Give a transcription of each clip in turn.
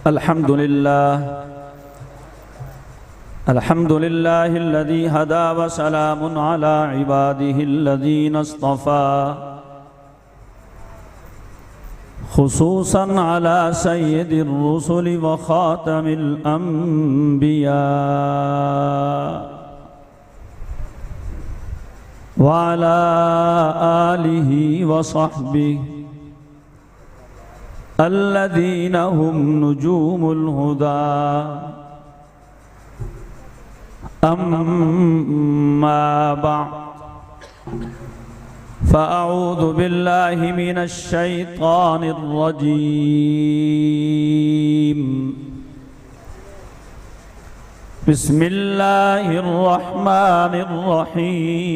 الحمد لله الذي هدى وسلام على عباده الذين اصطفى خصوصا على سيد الرسل وخاتم الأنبياء وعلى آله وصحبه الذين هم نجوم الهدى أما بعد فأعوذ بالله من الشيطان الرجيم بسم الله الرحمن الرحيم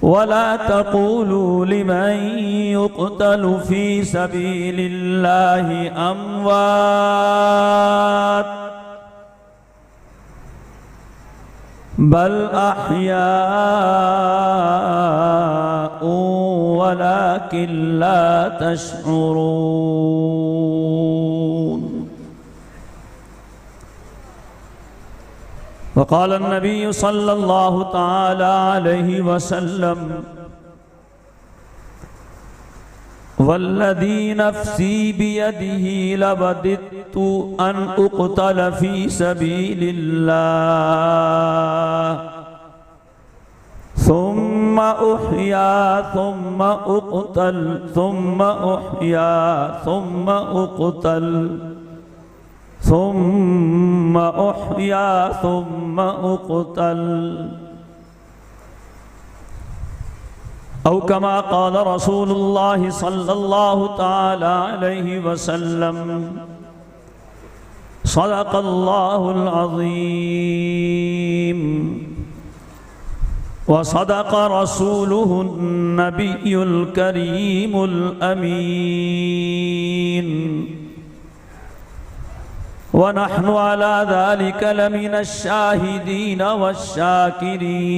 ولا تقولوا لمن يقتل في سبيل الله أموات بل أحياء ولكن لا تشعرون وقال النبي صلى الله تعالى عليه وسلم والذي نفسي بيده لوددت أن أقتل في سبيل الله ثم أحيا ثم أقتل ثم أحيا ثم أقتل ثم أحيا ثم أقتل أو كما قال رسول الله صلى الله تعالى عليه وسلم صدق الله العظيم وصدق رسوله النبي الكريم الأمين ونحن على ذلك لمن الشاهدين والشاكرين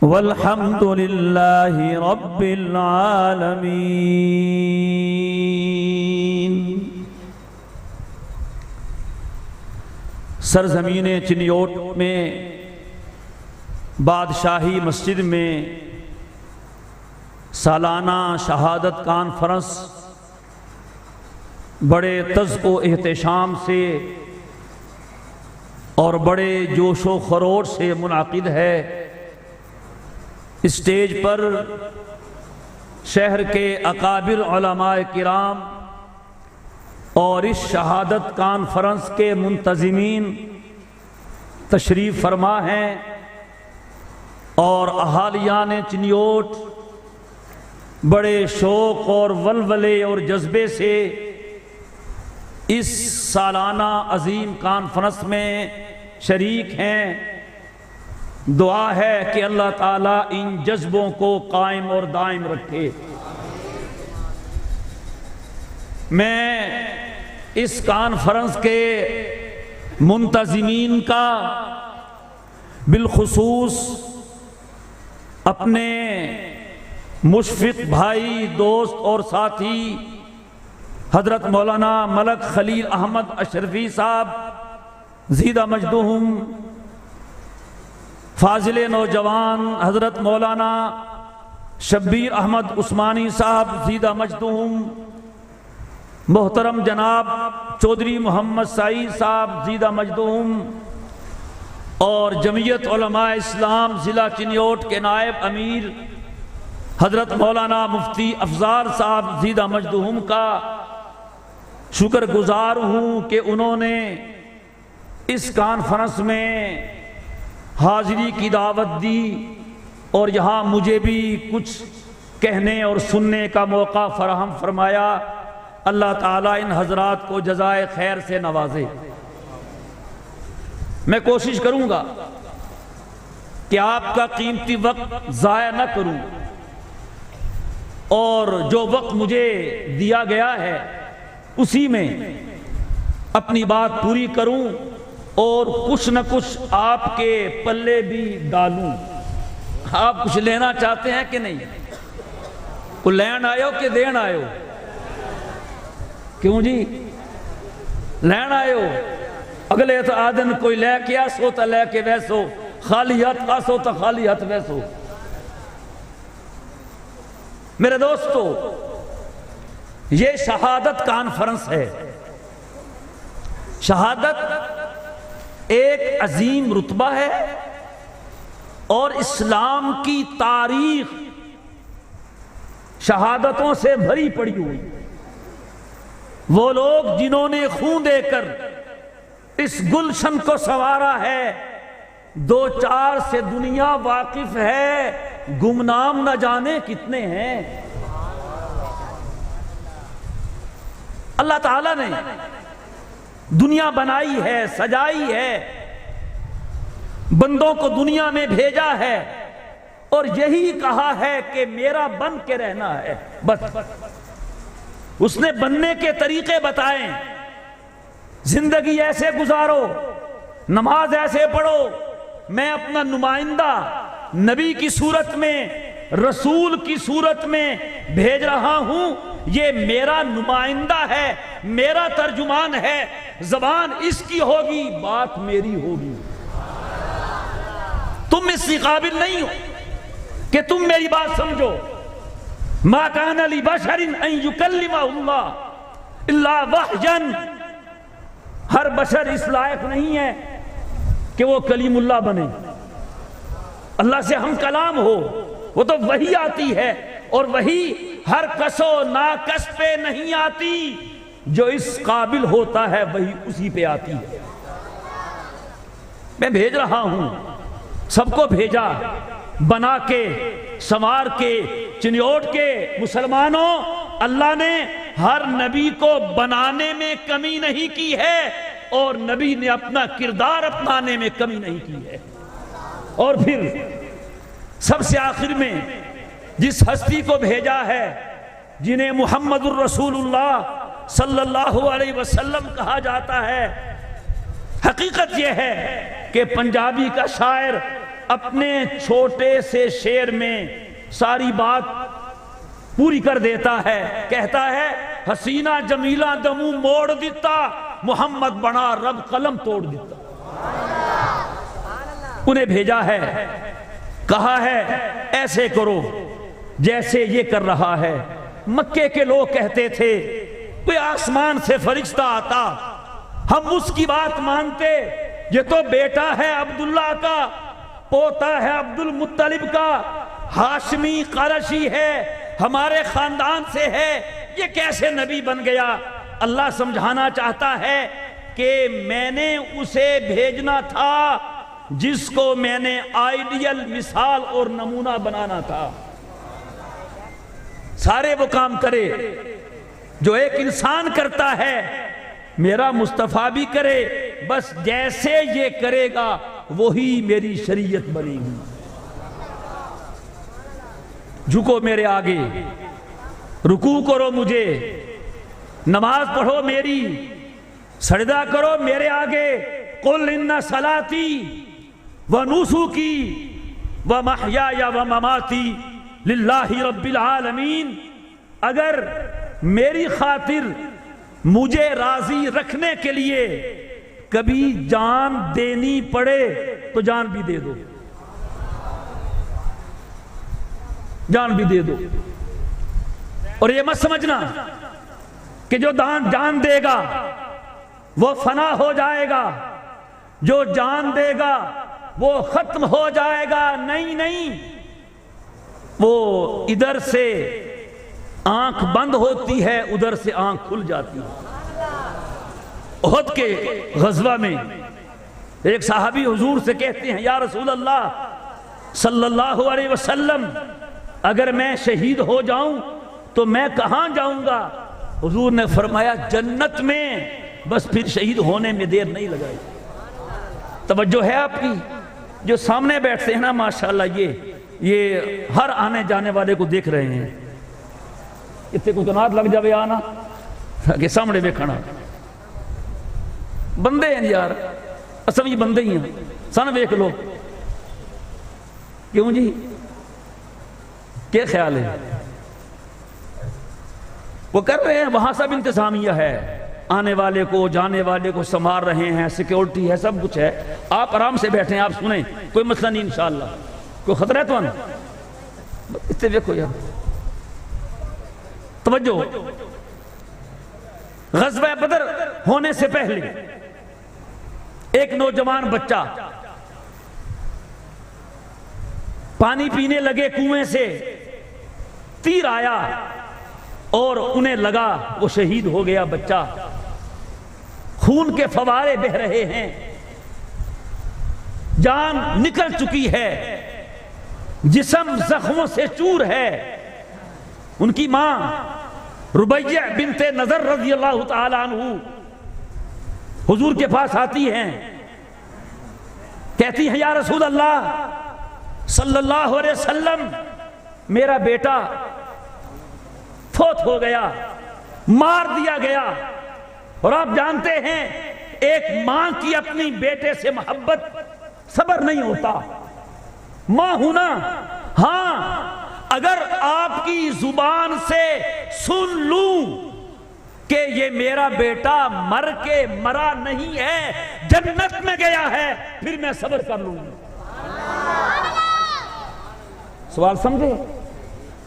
والحمد لله رب العالمين سرزمین چنیوٹ میں بادشاہی مسجد میں سالانہ شہادت کانفرنس بڑے طذق و احتشام سے اور بڑے جوش و خروش سے منعقد ہے۔ اسٹیج پر شہر کے اکابر علماء کرام اور اس شہادت کانفرنس کے منتظمین تشریف فرما ہیں اور اہالیان چنیوٹ بڑے شوق اور ولولے اور جذبے سے اس سالانہ عظیم کانفرنس میں شریک ہیں۔ دعا ہے کہ اللہ تعالیٰ ان جذبوں کو قائم اور دائم رکھے۔ میں اس کانفرنس کے منتظمین کا بالخصوص اپنے مشفق بھائی، دوست اور ساتھی حضرت مولانا ملک خلیل احمد اشرفی صاحب زیدہ مجدہم، فاضل نوجوان حضرت مولانا شبیر احمد عثمانی صاحب زیدہ مجدہم، محترم جناب چودھری محمد سعید صاحب زیدہ مجدہم، اور جمعیت علماء اسلام ضلع چنیوٹ کے نائب امیر حضرت مولانا مفتی افضال صاحب زیدہ مجدہم کا شکر گزار ہوں کہ انہوں نے اس کانفرنس میں حاضری کی دعوت دی اور یہاں مجھے بھی کچھ کہنے اور سننے کا موقع فراہم فرمایا۔ اللہ تعالیٰ ان حضرات کو جزائے خیر سے نوازے۔ میں کوشش کروں گا کہ آپ کا قیمتی وقت ضائع نہ کروں اور جو وقت مجھے دیا گیا ہے اسی میں اپنی بات پوری کروں اور کچھ نہ کچھ آپ کے پلے بھی ڈالوں۔ آپ کچھ لینا چاہتے ہیں کہ نہیں؟ کوئی لین آئے ہو کہ دین آئے ہو؟ کیوں جی لین آئے ہو؟ اگلے تو آدن کوئی لے کے آسو تا لے کے ویسو، خالی ہاتھ آسو تا خالی ہاتھ ویسو۔ میرے دوستو، یہ شہادت کانفرنس ہے۔ شہادت ایک عظیم رتبہ ہے اور اسلام کی تاریخ شہادتوں سے بھری پڑی ہوئی۔ وہ لوگ جنہوں نے خون دے کر اس گلشن کو سنوارا ہے، دو چار سے دنیا واقف ہے، گمنام نہ جانے کتنے ہیں۔ اللہ تعالیٰ نے دنیا بنائی ہے، سجائی ہے، بندوں کو دنیا میں بھیجا ہے اور یہی کہا ہے کہ میرا بن کے رہنا ہے۔ بس اس نے بننے کے طریقے بتائیں، زندگی ایسے گزارو، نماز ایسے پڑھو، میں اپنا نمائندہ نبی کی صورت میں، رسول کی صورت میں بھیج رہا ہوں، یہ میرا نمائندہ ہے، میرا ترجمان ہے، زبان اس کی ہوگی، بات میری ہوگی۔ تم اس سے قابل نہیں ہو کہ تم میری بات سمجھو۔ ما کان لبشر ان یکلمہ اللہ الا وحیا، ہر بشر اس لائق نہیں ہے کہ وہ کلیم اللہ بنے، اللہ سے ہم کلام ہو، وہ تو وحی آتی ہے، اور وحی ہر کس و ناکس پہ نہیں آتی، جو اس قابل ہوتا ہے وہی اسی پہ آتی ہے۔ میں بھیج رہا ہوں، سب کو بھیجا، بنا کے، سنوار کے، چنیوٹ کے۔ مسلمانوں، اللہ نے ہر نبی کو بنانے میں کمی نہیں کی ہے، اور نبی نے اپنا کردار اپنانے میں کمی نہیں کی ہے۔ اور پھر سب سے آخر میں جس ہستی کو بھیجا ہے، جنہیں محمد الرسول اللہ صلی اللہ علیہ وسلم کہا جاتا ہے، حقیقت یہ ہے کہ پنجابی کا شاعر اپنے چھوٹے سے شعر میں ساری بات پوری کر دیتا ہے، کہتا ہے حسینہ جمیلہ دمو موڑ دیتا، محمد بنا رب قلم توڑ دیتا۔ انہیں بھیجا ہے، کہا ہے ایسے کرو جیسے یہ کر رہا ہے۔ مکے کے لوگ کہتے تھے کوئی آسمان سے فرشتہ آتا، ہم اس کی بات مانتے، یہ تو بیٹا ہے عبداللہ کا، پوتا ہے عبد المطلب کا، ہاشمی قرشی ہے، ہمارے خاندان سے ہے، یہ کیسے نبی بن گیا؟ اللہ سمجھانا چاہتا ہے کہ میں نے اسے بھیجنا تھا جس کو میں نے آئیڈیل مثال اور نمونہ بنانا تھا۔ سارے وہ کام کرے جو ایک انسان کرتا ہے، میرا مصطفیٰ بھی کرے، بس جیسے یہ کرے گا وہی میری شریعت بنے گی۔ جھکو میرے آگے، رکوع کرو مجھے، نماز پڑھو میری، سجدہ کرو میرے آگے۔ قل ان صلاتی ونسکی ومحیای ومماتی للہ رب العالمین، اگر میری خاطر مجھے راضی رکھنے کے لیے کبھی جان دینی پڑے تو جان بھی دے دو، جان بھی دے دو۔ اور یہ مت سمجھنا کہ جو جان دے گا وہ فنا ہو جائے گا، جو جان دے گا وہ ختم ہو جائے گا، نہیں نہیں، وہ ادھر سے آنکھ بند ہوتی ہے، ادھر سے آنکھ کھل جاتی ہے۔ احد کے غزوہ میں ایک صحابی حضور سے کہتے ہیں یا رسول اللہ صلی اللہ علیہ وسلم، اگر میں شہید ہو جاؤں تو میں کہاں جاؤں گا؟ حضور نے فرمایا جنت میں، بس پھر شہید ہونے میں دیر نہیں لگائی۔ توجہ ہے آپ کی؟ جو سامنے بیٹھتے ہیں نا ماشاءاللہ، یہ ہر آنے جانے والے کو دیکھ رہے ہیں، اتنے کو کنات لگ جاوے آنا کہ سامنے بیکھنا، بندے ہیں یار، اصل یہ بندے ہی ہیں سن ویک لو کیوں جی کیا خیال ہے وہ کر رہے ہیں وہاں سب انتظامیہ ہے آنے والے کو جانے والے کو سنبھال رہے ہیں سیکیورٹی ہے سب کچھ ہے آپ آرام سے بیٹھیں آپ سنیں کوئی مسئلہ نہیں انشاءاللہ کوئی خطرہ ہے تو اتنے دیکھو یار توجہ غزوہ بدر ہونے سے پہلے ایک نوجوان بچہ پانی پینے لگے کنویں سے تیر آیا اور انہیں لگا وہ شہید ہو گیا بچہ خون کے فوارے بہ رہے ہیں جان نکل چکی ہے جسم زخموں سے چور ہے ان کی ماں ربیہ بنت نذر رضی اللہ تعالی عنہ حضور کے پاس آتی ہیں کہتی ہیں یا رسول اللہ صلی اللہ علیہ وسلم میرا بیٹا فوت ہو گیا مار دیا گیا اور آپ جانتے ہیں ایک ماں کی اپنی بیٹے سے محبت صبر نہیں ہوتا ماں ہونا ہاں اگر آپ کی زبان سے سن لوں کہ یہ میرا بیٹا مر کے مرا نہیں ہے جنت میں گیا ہے پھر میں صبر کر لوں سوال سمجھے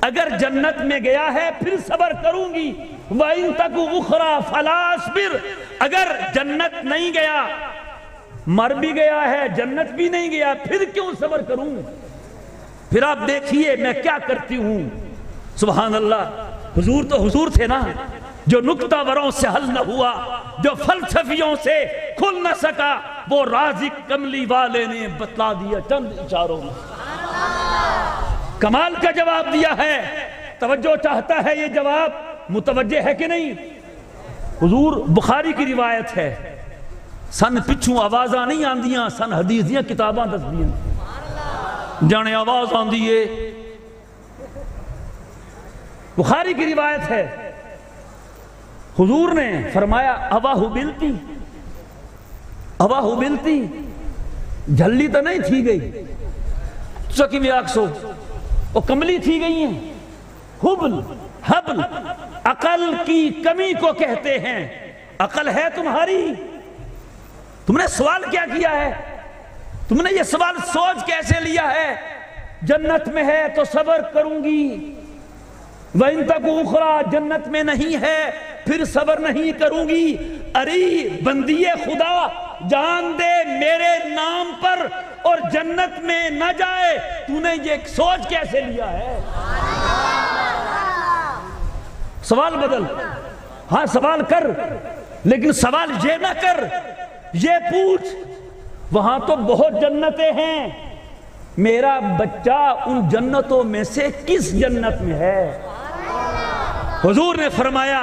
اگر جنت میں گیا ہے پھر صبر کروں گی وَإِن تَكُ أُخْرَى فَلَا أَصْبِرْ اگر جنت نہیں گیا مر بھی گیا ہے جنت بھی نہیں گیا پھر کیوں صبر کروں پھر آپ دیکھیے میں کیا کرتی ہوں سبحان اللہ حضور تو حضور تھے نا جو نکتہ وروں سے حل نہ ہوا جو فلسفیوں سے کھل نہ سکا وہ رازق کملی والے نے بتلا دیا چند اشاروں میں کمال کا جواب دیا ہے توجہ چاہتا ہے یہ جواب متوجہ ہے کہ نہیں حضور بخاری کی روایت ہے سن پچھوں آوازاں نہیں آندیاں سن حدیث دیاں کتاباں دس دیاں جانے آواز آندی ہے بخاری کی روایت ہے حضور نے فرمایا اواہو بلتی جھلی تو نہیں تھی گئی چکی بھی آکسو وہ کملی تھی گئی ہیں حبل عقل کی کمی کو کہتے ہیں عقل ہے تمہاری تم نے سوال کیا کیا ہے تم نے یہ سوال سوچ کیسے لیا ہے جنت میں ہے تو صبر کروں گی وَإِن تَكُ أُخْرَى جنت میں نہیں ہے پھر صبر نہیں کروں گی اری بندی خدا جان دے میرے نام پر اور جنت میں نہ جائے تو نے یہ سوچ کیسے لیا ہے سوال بدل ہاں سوال کر لیکن سوال یہ نہ کر یہ پوچھ وہاں تو بہت جنتیں ہیں میرا بچہ ان جنتوں میں سے کس جنت میں ہے حضور نے فرمایا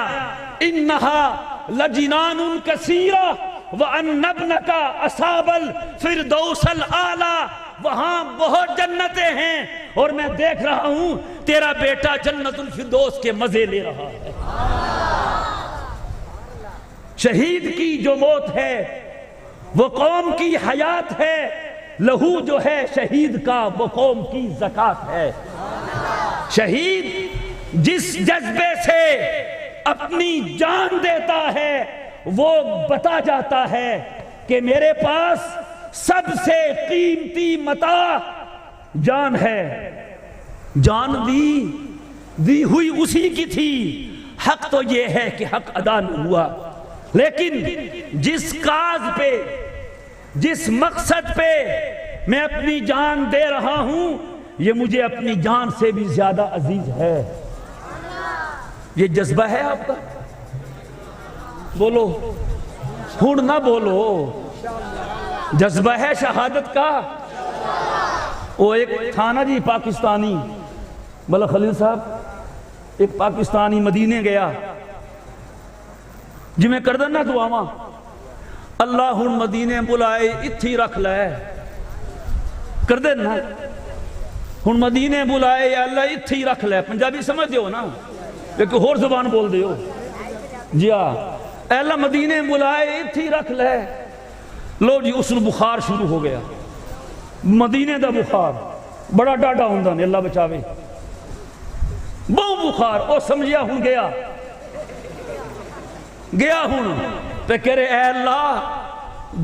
انہا لجنان کثیرہ وَأَنَّ ابْنَكَ أَصَابَ الْفِرْدَوْسَ الْأَعْلَى وہاں بہت جنتیں ہیں اور میں دیکھ رہا ہوں تیرا بیٹا جنت الفردوس کے مزے لے رہا ہے شہید کی جو موت ہے وہ قوم کی حیات ہے لہو جو ہے شہید کا وہ قوم کی زکات ہے شہید جس جذبے سے اپنی جان دیتا ہے وہ بتا جاتا ہے کہ میرے پاس سب سے قیمتی متاع جان ہے جان دی ہوئی اسی کی تھی حق تو یہ ہے کہ حق ادا نہ ہوا لیکن جس کاز پہ جس مقصد پہ میں اپنی جان دے رہا ہوں یہ مجھے اپنی جان سے بھی زیادہ عزیز ہے یہ جذبہ ہے آپ کا بولو ہن نہ بولو جذبہ ہے شہادت کا وہ ایک تھا نا جی پاکستانی بلا خلیل صاحب ایک پاکستانی مدینے گیا جی میں کر دینا دعاواں اللہ ہن مدینے بلائے اتھی رکھ لے کر دینا ہن مدینے بلائے اللہ اتھی رکھ لے پنجابی سمجھ دیو نا ایک اور زبان بول دیو جی ہاں اللہ مدینے بلائے اتھی رکھ لے لو جی اس بخار شروع ہو گیا، مدینے دا بخار بڑا ڈاڈا ہوندا نے، اللہ بچاوے، بہت بخار، او سمجھیا ہوں گیا ہوں تے کہہ رہے اے اللہ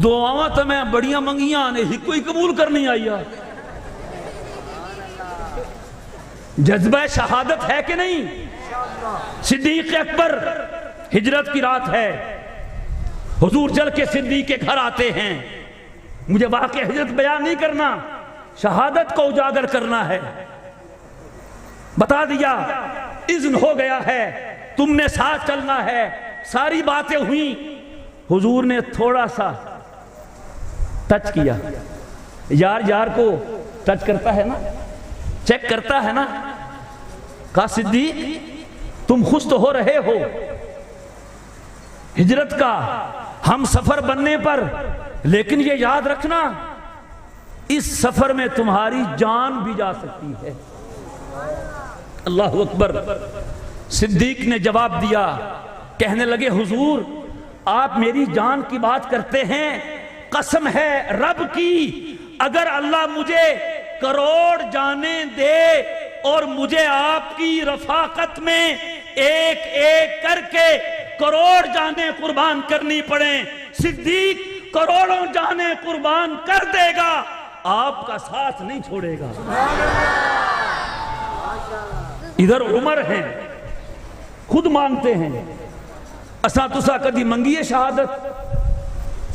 دعاواں تو میں بڑیاں منگیاں نے، ہی کوئی قبول کرنی آئی۔ جذبہ شہادت ہے کہ نہیں؟ صدیق اکبر ہجرت کی رات ہے، حضور چل کے صدیق کے گھر آتے ہیں، مجھے واقع ہجرت بیان نہیں کرنا، شہادت کو اجاگر کرنا ہے، بتا دیا اذن ہو گیا ہے، تم نے ساتھ چلنا ہے، ساری باتیں ہوئیں، حضور نے تھوڑا سا ٹچ کیا، یار کو ٹچ کرتا ہے نا، چیک کرتا ہے نا، کہا صدیق تم خوش تو ہو رہے ہو ہجرت کا ہم سفر بننے پر، لیکن یہ یاد رکھنا اس سفر میں تمہاری جان بھی جا سکتی ہے۔ اللہ اکبر۔ صدیق نے جواب دیا، کہنے لگے حضور آپ میری جان کی بات کرتے ہیں، قسم ہے رب کی اگر اللہ مجھے کروڑ جانیں دے اور مجھے آپ کی رفاقت میں ایک ایک کر کے کروڑ جانیں قربان کرنی پڑیں، صدیق کروڑوں جانیں قربان کر دے گا، آپ کا ساتھ نہیں چھوڑے گا۔ ادھر عمر ہیں خود مانگتے ہیں، اساں تسا کدی منگیے شہادت؟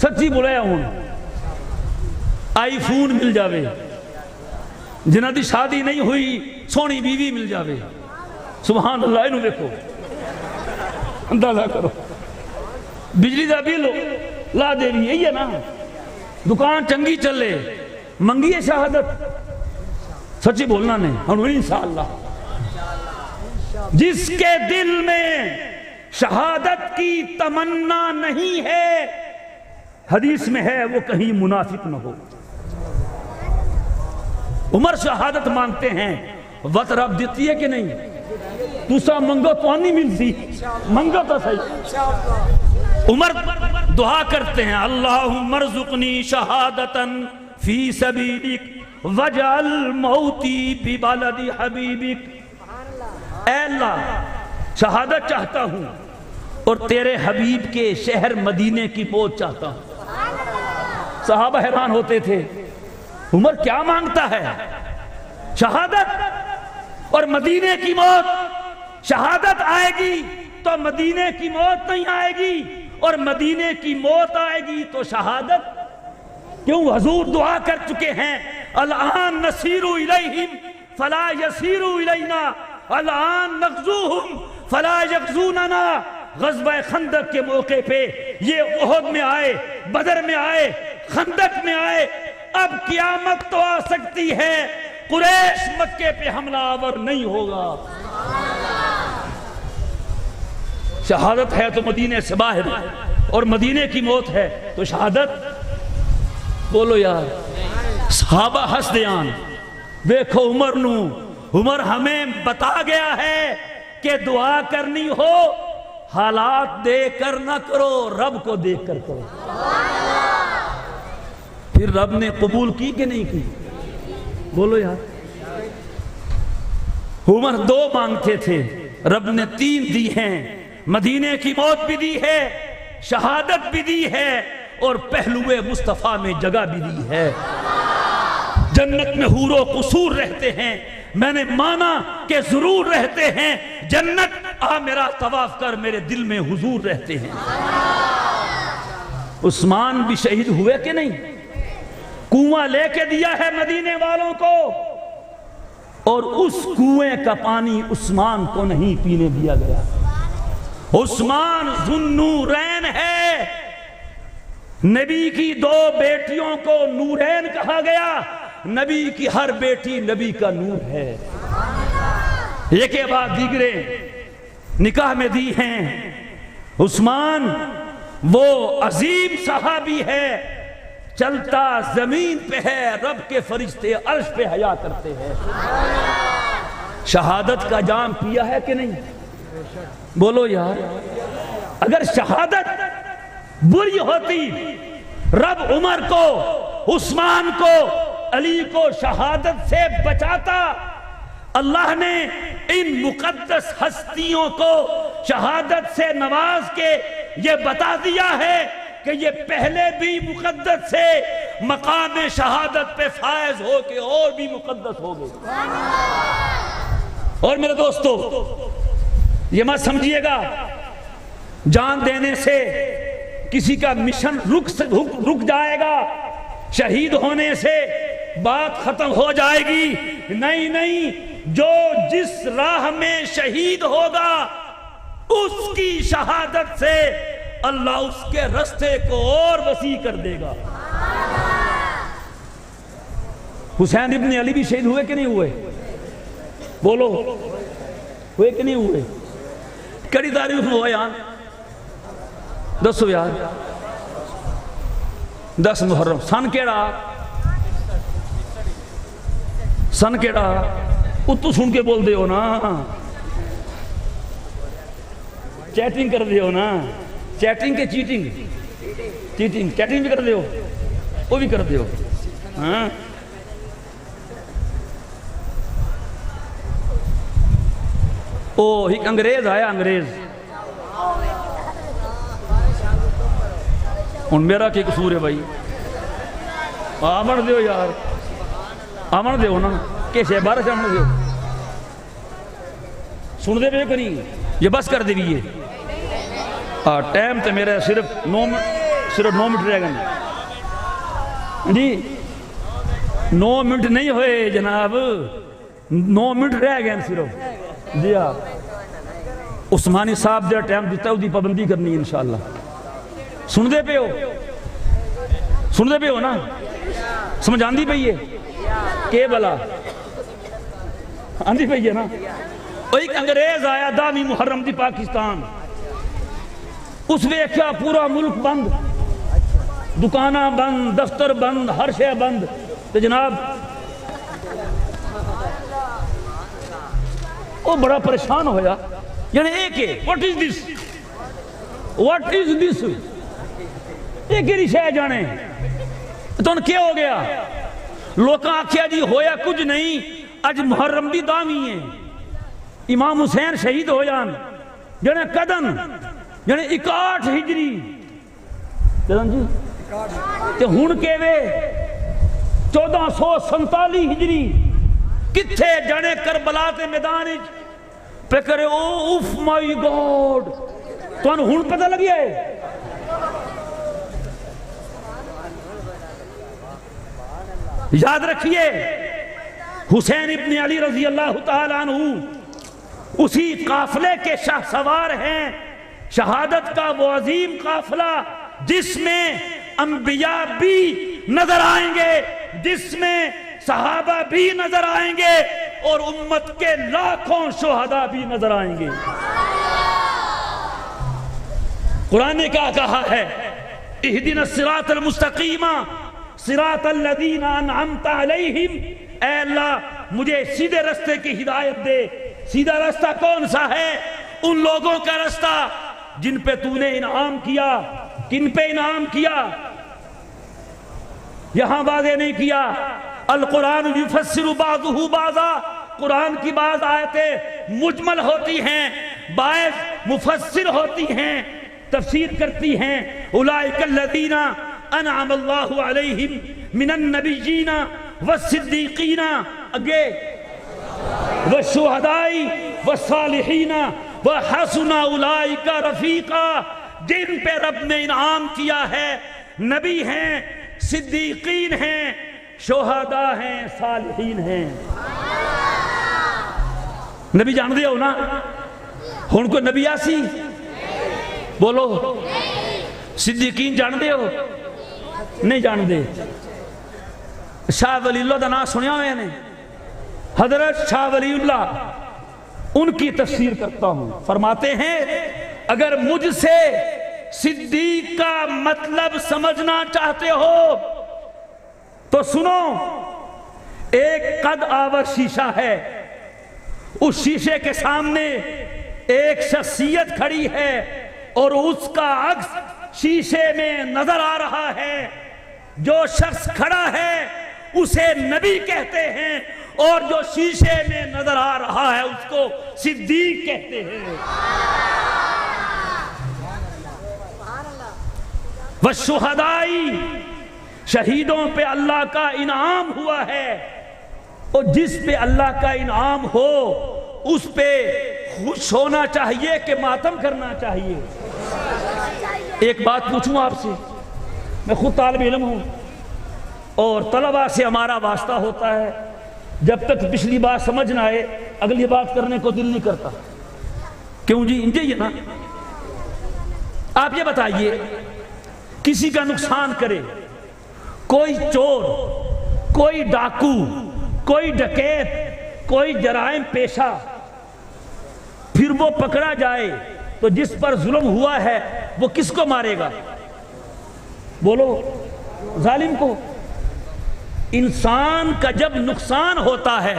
سچی بولایا ہوں، آئی فون مل جاوے، جنہ دی شادی نہیں ہوئی سونی بیوی مل جاوے، سبحان اللہ، انہوں دیکھو اندازہ کرو، بجلی دا بل لا دے رہی ہے، یہ نا دکان چنگی چلے، منگیے شہادت؟ سچی بولنا نہیں، ہم انشاءاللہ جس کے دل میں شہادت کی تمنا نہیں ہے، حدیث میں ہے وہ کہیں منافق نہ ہو۔ عمر شہادت مانگتے ہیں، وقت رب دیتی ہے کہ نہیں؟ تُسا منگو تو نہیں ملتی، منگو تو صحیح۔ عمر دعا کرتے ہیں، اللہم ارزقنی شہادتاً فی سبیلک وجعل موتی ببلد حبیبک۔ اے اللہ شہادت چاہتا ہوں اور تیرے حبیب کے شہر مدینے کی موت چاہتا ہوں۔ صحابہ حیران ہوتے تھے، عمر کیا مانگتا ہے؟ شہادت اور مدینے کی موت۔ شہادت آئے گی تو مدینے کی موت نہیں آئے گی، اور مدینے کی موت آئے گی تو شہادت کیوں؟ حضور دعا کر چکے ہیں، الآن نسیر الیہم فلا یسیر الینا، الآن نغزوہم فلا یغزوننا۔ غزوہ خندق کے موقع پہ یہ احد میں آئے، بدر میں آئے، خندق میں آئے، اب قیامت تو آ سکتی ہے، قریش مکے پہ حملہ آور نہیں ہوگا۔ شہادت ہے تو مدینے سے باہر، اور مدینے کی موت ہے تو شہادت۔ بولو یار، صحابہ ہنس دیان، دیکھو عمر نو، عمر ہمیں بتا گیا ہے کہ دعا کرنی ہو حالات دیکھ کر نہ کرو، رب کو دیکھ کر کرو۔ پھر رب نے قبول کی کہ نہیں کی؟ بولو یار، عمر 2 مانگتے تھے، رب نے 3 دی ہیں، مدینے کی موت بھی دی ہے، شہادت بھی دی ہے، اور پہلوئے مصطفیٰ میں جگہ بھی دی ہے۔ جنت میں حور و قصور رہتے ہیں، میں نے مانا کہ ضرور رہتے ہیں، جنت آ میرا طواف کر، میرے دل میں حضور رہتے ہیں۔ عثمان بھی شہید ہوئے کہ نہیں؟ کنواں لے کے دیا ہے مدینے والوں کو، اور اس کنویں کا پانی عثمان کو نہیں پینے دیا گیا۔ عثمان ذوالنورین ہے، نبی کی 2 بیٹیوں کو نورین کہا گیا، نبی کی ہر بیٹی نبی کا نور ہے، ایک کے بعد دیگرے نکاح میں دی ہیں۔ عثمان وہ عظیم صحابی ہے، چلتا زمین پہ ہے، رب کے فرشتے عرش پہ حیا کرتے ہیں۔ شہادت کا جام پیا ہے کہ نہیں؟ بولو یار، اگر شہادت بری ہوتی، رب عمر کو، عثمان کو، علی کو شہادت سے بچاتا، اللہ نے ان مقدس ہستیوں کو شہادت سے نواز کے یہ بتا دیا ہے کہ یہ پہلے بھی مقدس سے مقام شہادت پہ فائز ہو کے اور بھی مقدس ہو گئے۔ اور میرے دوستو یہ مت سمجھیے گا جان دینے سے کسی کا مشن رک جائے گا، شہید ہونے سے بات ختم ہو جائے گی، نہیں نہیں، جو جس راہ میں شہید ہوگا اس کی شہادت سے اللہ اس کے رستے کو اور وسیع کر دے گا۔ حسین ابن علی بھی شہید ہوئے کہ نہیں ہوئے؟ بولو، ہوئے کہ نہیں ہوئے؟ کڑی تاریخ میں ہوا یہاں، دسو یار، 10 محرم، سن کیڑا؟ سن کیڑا؟ اتو سن کے بول دے ہو نا، چیٹنگ کر دے ہو نا، چیٹنگ کے چیٹنگ، چیٹنگ چیٹنگ بھی کر دے ہو، وہ بھی کر دے ہو، ہاں۔ او ایک انگریز آیا، انگریز، ان میرا کی قصور ہے بھائی، آمن دیو یار، آمن دیو نا، کیسے بارہ سے آمن دیو، سن دے بے کنی، یہ بس کر دے بھی یہ ٹائم تے میرا صرف 9 منٹ رہ گئے جی، 9 منٹ نہیں ہوئے جناب، 9 منٹ رہ گئے صرف جی ہاں۔ عثمانی صاحب جو ٹائم دیتا ہے وہ دی پابندی کرنی ہے انشاءاللہ۔ سن دے پہ ہو، سن دے پہ ہو نا، سمجھ آندھی پہ ہے کہ بلا آندھی پہ ہے نا۔ ایک انگریز آیا 10 محرم دی پاکستان، اس ویکھیا پورا ملک بند، دکانہ بند، دفتر بند، ہر شے بند، تو جناب وہ بڑا پریشان ہویا، یعنی ایک ہے what is this ایک ہی شے جانے تو ان کیا ہو گیا؟ لوکاں آکھیا جی ہویا کچھ نہیں، اج محرم دی دامی ہے، امام حسین شہید ہو جان، جانے قدن یعنی 61 ہجری جدن جی تے ہون کے وے 1447 ہجری کتھے جانے کربلا تے میدان پہ کرے اوف مائی گاڈ، تو انہوں ہون پتہ لگیا ہے۔ یاد رکھیے حسین ابن علی رضی اللہ تعالیٰ عنہ اسی قافلے کے شاہ سوار ہیں، شہادت کا وہ عظیم قافلہ جس میں انبیاء بھی نظر آئیں گے، جس میں صحابہ بھی نظر آئیں گے، اور امت کے لاکھوں شہداء بھی نظر آئیں گے۔ قرآن نے کیا کہا ہے؟ اہدنا الصراط المستقیم صراط الذین انعمت علیہم، اے اللہ مجھے سیدھے رستے کی ہدایت دے۔ سیدھا رستہ کون سا ہے؟ ان لوگوں کا رستہ جن پہ تو نے انعام کیا۔ کن پہ انعام کیا؟ یہاں واضح نہیں کیا۔ القرآن یفسر بعضہ بعضا، قرآن کی بعض آیتیں مجمل ہوتی ہیں، بعض مفسر ہوتی ہیں، تفسیر کرتی ہیں۔ اولئک الذین انعم اللہ علیہم من النبیین والصدیقین، اگے والشہداء والصالحین وحسن اولئک رفیقا، جن پہ رب نے انعام کیا ہے، نبی ہیں، صدیقین ہیں، شہداء ہیں، صالحین ہیں۔ نبی جان دے ہو نا؟ ہن کو نبی آسی بولو، صدیقین جان دے ہو؟ نہیں جان دے۔ شاہ ولی اللہ دا نام سنیا ہوئے نے؟ حضرت شاہ ولی اللہ، ان کی تفسیر کرتا ہوں، فرماتے ہیں اگر مجھ سے صدیق کا مطلب سمجھنا چاہتے ہو تو سنو، ایک قد آور شیشہ ہے، اس شیشے کے سامنے ایک شخصیت کھڑی ہے اور اس کا عکس شیشے میں نظر آ رہا ہے، جو شخص کھڑا ہے اسے نبی کہتے ہیں، اور جو شیشے میں نظر آ رہا ہے اس کو صدیق کہتے ہیں۔ والشہداء، شہیدوں پہ اللہ کا انعام ہوا ہے، اور جس پہ اللہ کا انعام ہو اس پہ خوش ہونا چاہیے کہ ماتم کرنا چاہیے؟ ایک بات پوچھوں آپ سے، میں خود طالب علم ہوں اور طلبہ سے ہمارا واسطہ ہوتا ہے، جب تک پچھلی بات سمجھ نہ آئے اگلی بات کرنے کو دل نہیں کرتا۔ کیوں جی؟ انجے یہ نا، آپ یہ بتائیے، کسی کا نقصان کرے کوئی چور، کوئی ڈاکو، کوئی ڈکیت، کوئی جرائم پیشہ، پھر وہ پکڑا جائے تو جس پر ظلم ہوا ہے وہ کس کو مارے گا؟ بولو، ظالم کو۔ انسان کا جب نقصان ہوتا ہے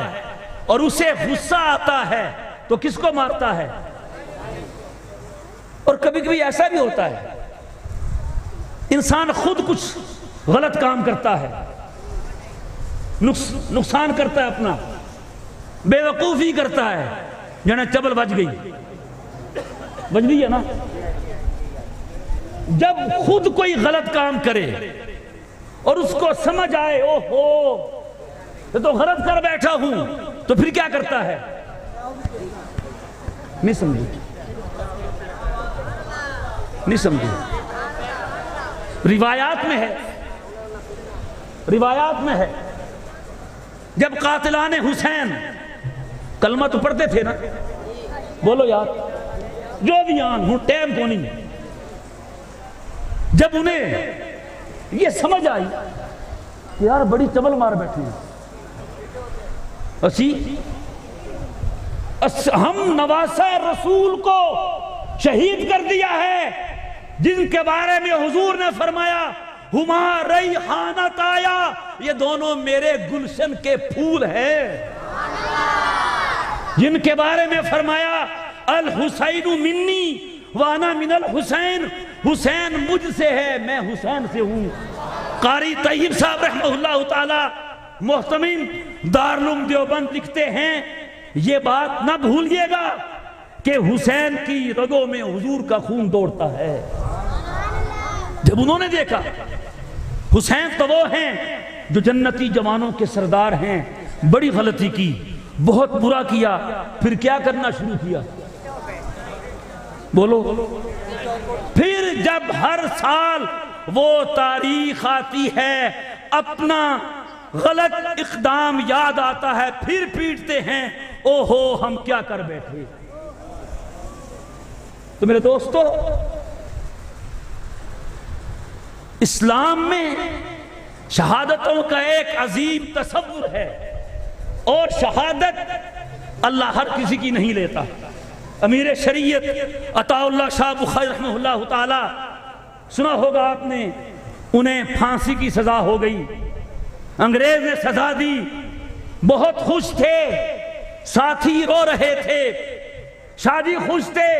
اور اسے غصہ آتا ہے تو کس کو مارتا ہے؟ اور کبھی کبھی ایسا بھی ہوتا ہے انسان خود کچھ غلط کام کرتا ہے، نقصان کرتا ہے اپنا، بے وقوفی کرتا ہے، جانا چبل بج گئی ہے نا۔ جب خود کوئی غلط کام کرے اور اس کو سمجھ آئے اوہو یہ تو غلط کر بیٹھا ہوں، تو پھر کیا کرتا ہے؟ نہیں سمجھی؟ روایات میں ہے جب قاتلان حسین کلمہ تو پڑھتے تھے نا، بولو یار، جو بھی آن ہوں ٹیم کو نہیں، جب انہیں یہ سمجھ آئی کہ یار بڑی چبل مار بیٹھے ہیں، ہم نواسہ رسول کو شہید کر دیا ہے، جن کے بارے میں حضور نے فرمایا ہما ریحانت آیا، یہ دونوں میرے گلشن کے پھول ہیں، جن کے بارے میں فرمایا الحسین منی وانا من الحسین، حسین مجھ سے ہے میں حسین سے ہوں۔ قاری طیب صاحب رحمہ اللہ تعالی محتمم دارالعلوم دیوبند لکھتے ہیں، یہ بات نہ بھولیے گا کہ حسین کی رگوں میں حضور کا خون دوڑتا ہے۔ جب انہوں نے دیکھا حسین تو وہ ہیں جو جنتی جوانوں کے سردار ہیں، بڑی غلطی کی، بہت برا کیا، پھر کیا کرنا شروع کیا؟ بولو، پھر جب ہر سال وہ تاریخ آتی ہے، اپنا غلط اقدام یاد آتا ہے، پھر پیٹتے ہیں اوہو ہم کیا کر بیٹھے۔ تو میرے دوستو، اسلام میں شہادتوں کا ایک عظیم تصور ہے، اور شہادت اللہ ہر کسی کی نہیں لیتا۔ امیر شریعت عطا اللہ شاہ بخاری رحمہ اللہ تعالی، سنا ہوگا آپ نے، انہیں پھانسی کی سزا ہو گئی، انگریز نے سزا دی، بہت خوش تھے، ساتھی رو رہے تھے، شاہ جی خوش تھے،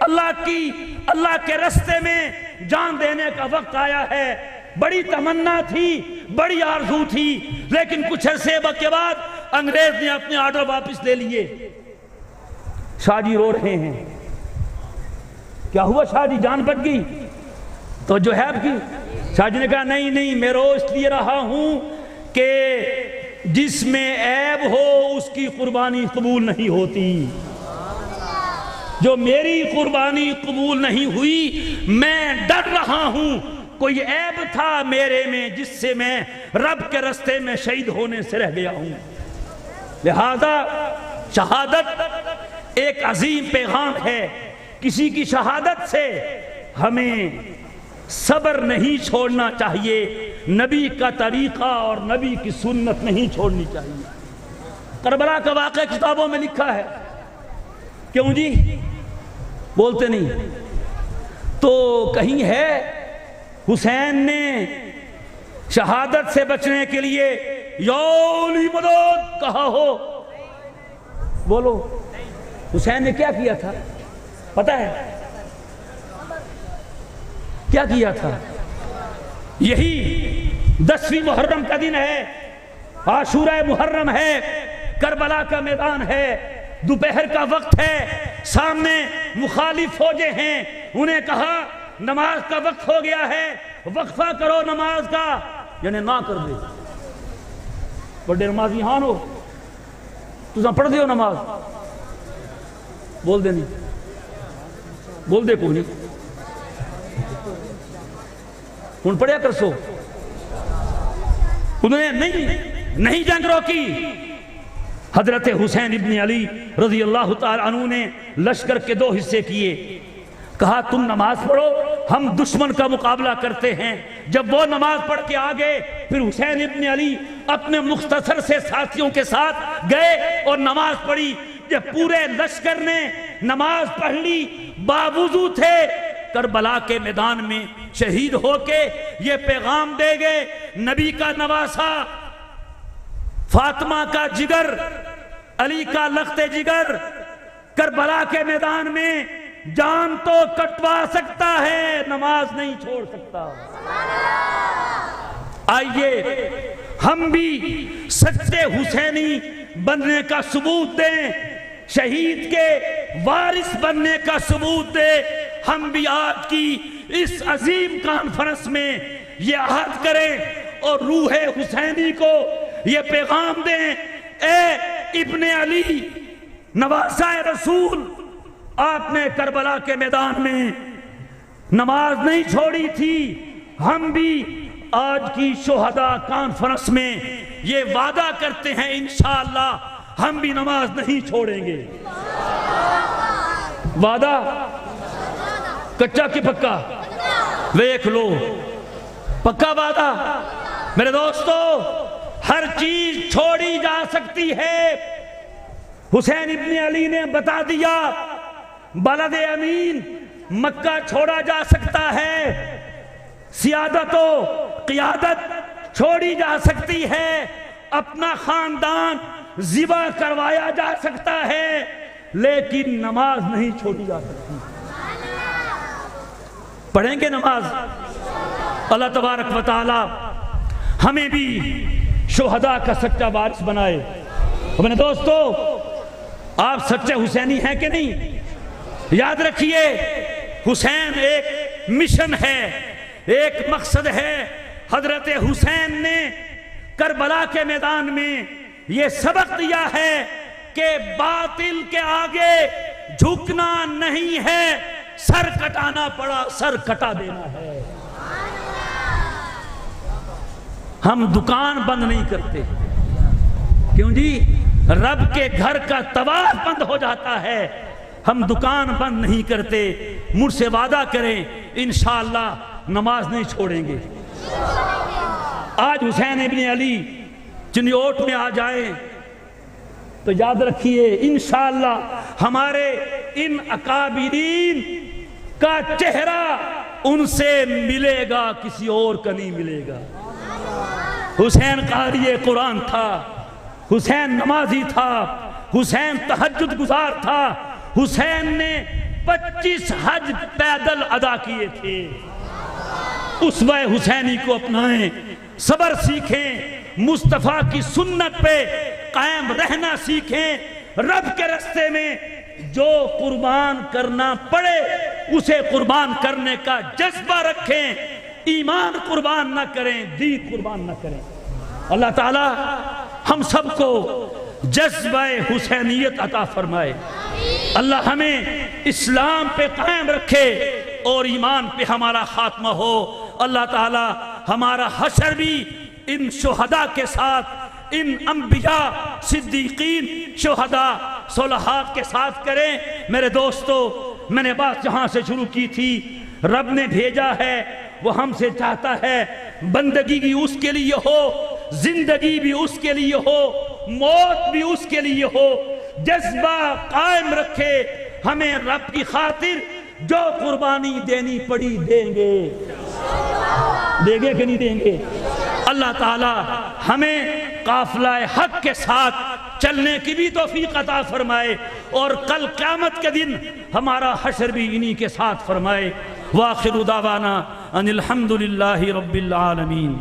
اللہ کے رستے میں جان دینے کا وقت آیا ہے، بڑی تمنا تھی، بڑی آرزو تھی، لیکن کچھ عرصے کے بعد انگریز نے اپنے آرڈر واپس لے لیے۔ شاہ جی رو رہے ہیں، کیا ہوا شاہ جی، جان بچ گئی؟ تو جو ہے کی شاہ جی نے کہا نہیں میں رو اس لیے رہا ہوں کہ جس میں عیب ہو اس کی قربانی قبول نہیں ہوتی، جو میری قربانی قبول نہیں ہوئی میں ڈر رہا ہوں کوئی عیب تھا میرے میں جس سے میں رب کے رستے میں شہید ہونے سے رہ گیا ہوں۔ لہذا شہادت ایک عظیم پیغام ہے، کسی کی شہادت سے ہمیں صبر نہیں چھوڑنا چاہیے، نبی کا طریقہ اور نبی کی سنت نہیں چھوڑنی چاہیے۔ کربلا کا واقعہ کتابوں میں لکھا ہے، کیوں جی بولتے نہیں؟ تو کہیں ہے حسین نے شہادت سے بچنے کے لیے یا علی مدد کہا ہو؟ بولو، حسین نے کیا کیا تھا پتہ ہے؟ کیا کیا تھا؟ یہی 10ویں محرم کا دن ہے، عاشورہ محرم ہے، کربلا کا میدان ہے، دوپہر کا وقت ہے، سامنے مخالف فوجیں ہیں، انہیں کہا نماز کا وقت ہو گیا ہے، وقفہ کرو نماز کا، یعنی نہ کر دے۔ بڑے نمازی ہاں ہو تساں پڑھ دیو نماز، بول دے نہیں، بول دے کوئی نہیں، ہن پڑھیا کر سو۔ انہوں نے نہیں جنگ روکی۔ حضرت حسین ابن علی رضی اللہ تعالیٰ عنہ نے لشکر کے 2 حصے کیے، کہا تم نماز پڑھو، ہم دشمن کا مقابلہ کرتے ہیں۔ جب وہ نماز پڑھ کے آگے، پھر حسین ابن علی اپنے مختصر سے ساتھیوں کے ساتھ گئے اور نماز پڑھی۔ جب پورے لشکر نے نماز پڑھ لی، باوضو تھے، کربلا کے میدان میں شہید ہو کے یہ پیغام دے گئے، نبی کا نواسا، فاطمہ کا جگر، علی کا لخت جگر، کربلا کے میدان میں جان تو کٹوا سکتا ہے، نماز نہیں چھوڑ سکتا۔ آئیے ہم بھی سچے حسینی بننے کا ثبوت دیں، شہید کے وارث بننے کا ثبوت دیں۔ ہم بھی آج کی اس عظیم کانفرنس میں یہ عہد کریں اور روح حسینی کو یہ پیغام دیں، اے ابن علی نواسہ رسول، آپ نے کربلا کے میدان میں نماز نہیں چھوڑی تھی، ہم بھی آج کی شہداء کانفرنس میں یہ وعدہ کرتے ہیں انشاءاللہ ہم بھی نماز نہیں چھوڑیں گے۔ وعدہ کچا کی پکا؟ ویکھ لو، پکا وعدہ؟ میرے دوستو، ہر چیز چھوڑی جا سکتی ہے۔ حسین ابن علی نے بتا دیا، بلد امین مکہ چھوڑا جا سکتا ہے، سیادت و قیادت چھوڑی جا سکتی ہے، اپنا خاندان ذبح کروایا جا سکتا ہے، لیکن نماز نہیں چھوڑی جا سکتی۔ پڑھیں گے نماز؟ اللہ تبارک و تعالی ہمیں بھی شہداء کا سچا وارث بنائے۔ اپنے دوستو، آپ سچے حسینی ہیں کہ نہیں؟ یاد رکھیے، حسین ایک مشن ہے، ایک مقصد ہے۔ حضرت حسین نے کربلا کے میدان میں یہ سبق دیا ہے کہ باطل کے آگے جھکنا نہیں ہے، سر کٹانا پڑا سر کٹا دینا ہے۔ ہم دکان بند نہیں کرتے، کیوں جی؟ رب کے گھر کا طواف بند ہو جاتا ہے، ہم دکان بند نہیں کرتے۔ مجھ سے وعدہ کریں انشاءاللہ نماز نہیں چھوڑیں گے۔ آج حسین ابن علی چنیوٹ میں آ جائیں تو یاد رکھیے انشاءاللہ ہمارے ان اکابرین کا چہرہ ان سے ملے گا، کسی اور کا نہیں ملے گا۔ حسین قاری قرآن تھا، حسین نمازی تھا، حسین تہجد گزار تھا، حسین نے 25 حج پیدل ادا کیے تھے۔ اسوہ حسینی کو اپنائیں، صبر سیکھیں، مصطفیٰ کی سنت پہ قائم رہنا سیکھیں، رب کے راستے میں جو قربان کرنا پڑے اسے قربان کرنے کا جذبہ رکھیں، ایمان قربان نہ کریں، دین قربان نہ کریں۔ اللہ تعالی ہم سب کو جذبہ حسینیت عطا فرمائے، اللہ ہمیں اسلام پہ قائم رکھے اور ایمان پہ ہمارا خاتمہ ہو۔ اللہ تعالی ہمارا حشر بھی ان شہداء کے ساتھ، ان انبیاء، صدیقین، شہداء، صلحاء کے ساتھ کریں۔ میرے دوستو، میں نے بات جہاں سے شروع کی تھی، رب نے بھیجا ہے، وہ ہم سے چاہتا ہے بندگی بھی اس کے لیے ہو، زندگی بھی اس کے لیے ہو، موت بھی اس کے لیے ہو۔ جذبہ قائم رکھے، ہمیں رب کی خاطر جو قربانی دینی پڑی دیں گے، دیں گے کہ نہیں دیں گے؟ اللہ تعالی ہمیں قافلہ حق کے ساتھ چلنے کی بھی توفیق عطا فرمائے اور کل قیامت کے دن ہمارا حشر بھی انہی کے ساتھ فرمائے۔ وآخر دعوانا ان الحمدللہ رب العالمین۔